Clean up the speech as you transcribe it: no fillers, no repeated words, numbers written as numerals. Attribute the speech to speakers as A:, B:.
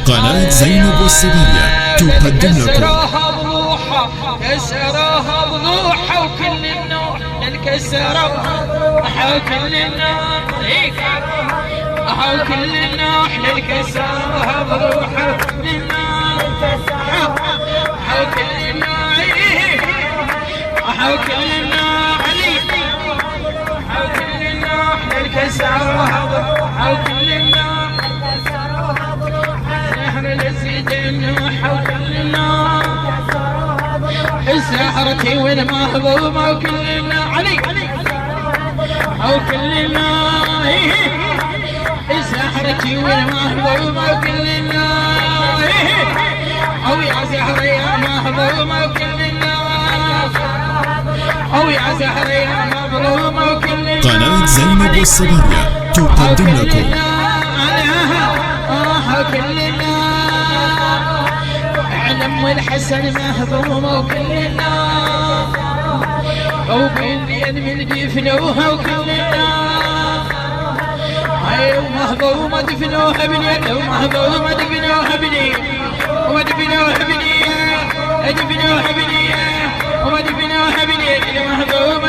A: قناة زينب والسبية تقدم لكم
B: كسروها بروحها كسروها بروحها وكل النوح الكسروها وكل النوح وكل النوح الكسروها بروحها وكل النوح وكل النوح وكل النوح وكل النوح الكسروها بروحها وكل النوح نهر الزيتون وكل النوح سحرتي والمهضومة وكل النوح علي وكل النوح سحرتي والمهضومة وكل النوح أو يا زهرة يا مهضومة وكل النوح أو يا زهرة يا مظلومة وكل النوح
A: قناة زينب والسبية تقدم لكم
B: وكل النوح علم والحسن مهضومة وكل النوح وباليد من دفنوها وكل النوح هاي ومهضومة دفنوها باليد ومهضومة دفنوها باليد ودفنوها باليد دفنوها باليد ودفنوها باليد المهضومة